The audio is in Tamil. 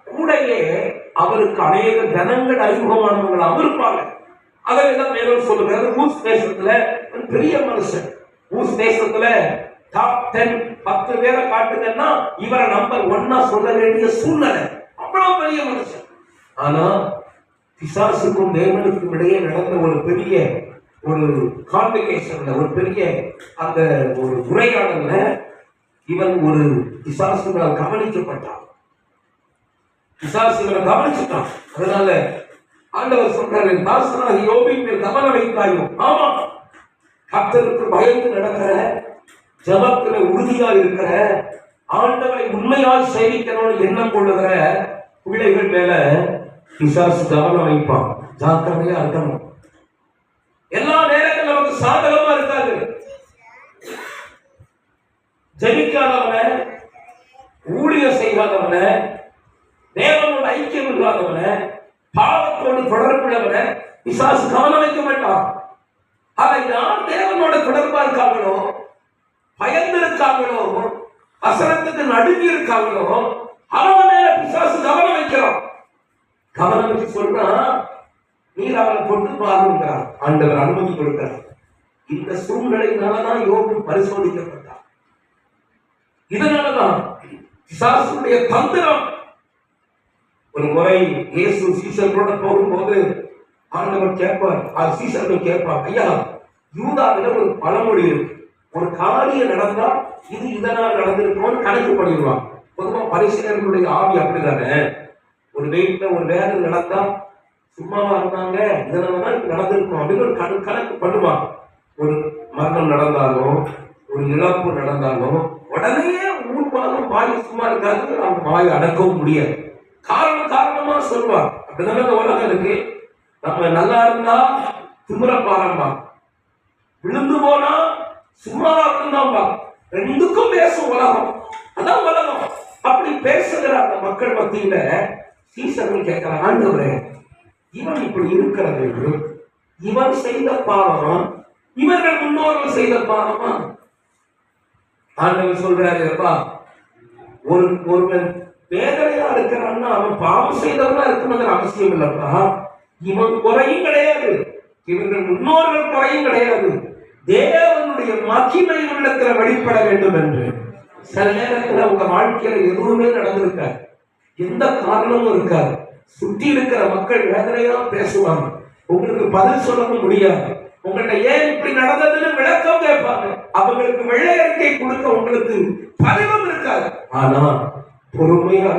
கூடையே அவருக்கு அநேக ஜனங்கள் அறிமுகமானவங்களாகவும் இருப்பாங்க. அதைதான் மேலும் சொல்லுகிறாரு. ஊஸ் தேசத்துல பெரிய மனுஷன், ஊஸ் தேசத்துல டாப் 10 10 பேரை காட்டுங்கன்னா இவரை நம்பர் 1 சொல்ல வேண்டிய சூழ்நிலை. அவ்வளவு பெரிய மனுஷன். ஆனா பிசாசுக்கும் தேவனுக்கும் இடையே நடந்த ஒரு பெரிய ஒரு கான்வர்சேஷன்ல, ஒரு பெரிய அந்த ஒரு உரையாடல்ல இவன் ஒரு பிசாசுகளால் கவனிக்கப்பட்டான். பிசாசுகளை கவனிச்சுட்டான். அதனால ஆண்டவர் சொல்றாரு, தாசனாகி யோபின் மேல் கவனம் வைத்தாயோ. ஆமா, கர்த்தருக்கு பயந்து நடக்கிற, ஜபத்துல உறுதியா இருக்கிற, ஆண்டவரை உண்மையாய் சேவிக்கணும்னு எண்ணம் கொள்ளுகிற பிள்ளைகள் மேல பிசாசு கவனம் வைப்பான். ஜாக்கிரதையா இருக்கணும். எல்லா நேரத்தில் நமக்கு சாதகமா இருக்காது. ஜெபிக்காதவன, ஊழியர் செய்யாதவன, தேவனோட ஐக்கியம் இல்லாதவன, பாவத்தோடு தொடர்புள்ளவன பிசாசு கவனம் வைக்க மாட்டான். அதை யார் தேவனோட தொடர்பா இருக்காங்களோ, பயந்து இருக்காங்களோ, வசனத்துக்கு நடுங்கி இருக்காங்களோ, அவன் மேல பிசாசு கவனம் வைக்கிறான். கவனம் வச்சு சொன்னா நீர் அவனை கொண்டு பாருங்கிறார். ஆண்டவர் அனுமதி கொடுக்கிறார். இந்த சூழ்நிலையினாலதான் யோபு பரிசோதிக்கப்பட்டார். இதனாலதான் பிசாசுடைய தந்திரம். ஒரு முறை இயேசு சீசர்களோட போகும்போது ஆண்டவர் கேட்பார், சீசர்கள் கேட்பார், ஐயா, யூதாவில ஒரு பழமொழி இருக்கு, ஒரு காரியம் நடந்தா இது இதனால் நடந்திருக்கும்னு கணக்கு பண்ணிடுவாங்க. பொதுவா பரிசீலர்களுடைய ஆவி அப்படிதானே. ஒரு வீட்டுல ஒரு வேலை நடந்தா சும்மாவா இருந்தாங்க, இதனாலதான் நடந்திருக்கும் அப்படின்னு ஒரு கணக்கு பண்ணுவாங்க. ஒரு மரணம் நடந்தாலும், ஒரு இழப்பு நடந்தாலும் உடனே ஊர்வாலும் வாய் சும்மா இருக்காது, அவங்க வாய் அடக்கவும் முடியாது. காரணமா சொல்லுவார். அப்படிதானே இந்த உலகம் இருக்கு. நம்ம நல்லா இருந்தா திமிர பாரம்பா, விழுந்து போனா சும்மாவா இருந்தாம்பா, ரெண்டுக்கும் பேசும் உலகம். அதான் உலகம். அப்படி பேசுகிற அந்த மக்கள் மத்தியில சீசர்கள் கேட்கிறாங்க, ஆண்டவரே, இவன் இப்படி இருக்கிறது, இவன் செய்த பாவமா, இவர்கள் முன்னோர்கள் செய்த பாவமா? ஆண்டவர் சொல்றாரு, ஒருவன் வேதனையா இருக்கிறான்னா அவன் பாவம் செய்தவனா இருக்கணுங்கிற அவசியம் இல்லப்பா. இவன் குறையும் கிடையாது, இவர்கள் முன்னோர்கள் குறையும் கிடையாது. தேவனுடைய மகிமை உள்ளத்துல வெளிப்பட வேண்டும் என்று. சில நேரத்துல உங்க வாழ்க்கையில எதுவுமே நடந்திருக்காது, எந்த காரணமும் இருக்காது. சுற்றி இருக்கிற மக்கள் வேதனையா பேசுவாங்க, உங்களுக்கு பதில் சொல்லவும் முடியாது. உங்கள்கிட்ட ஏன் இப்படி நடந்ததுன்னு விளக்கம் கேட்பாங்க. அவங்களுக்கு வெள்ளை அறிக்கை கொடுக்க உங்களுக்கு பதிலும் இருக்காது. ஆனா பொறுமையா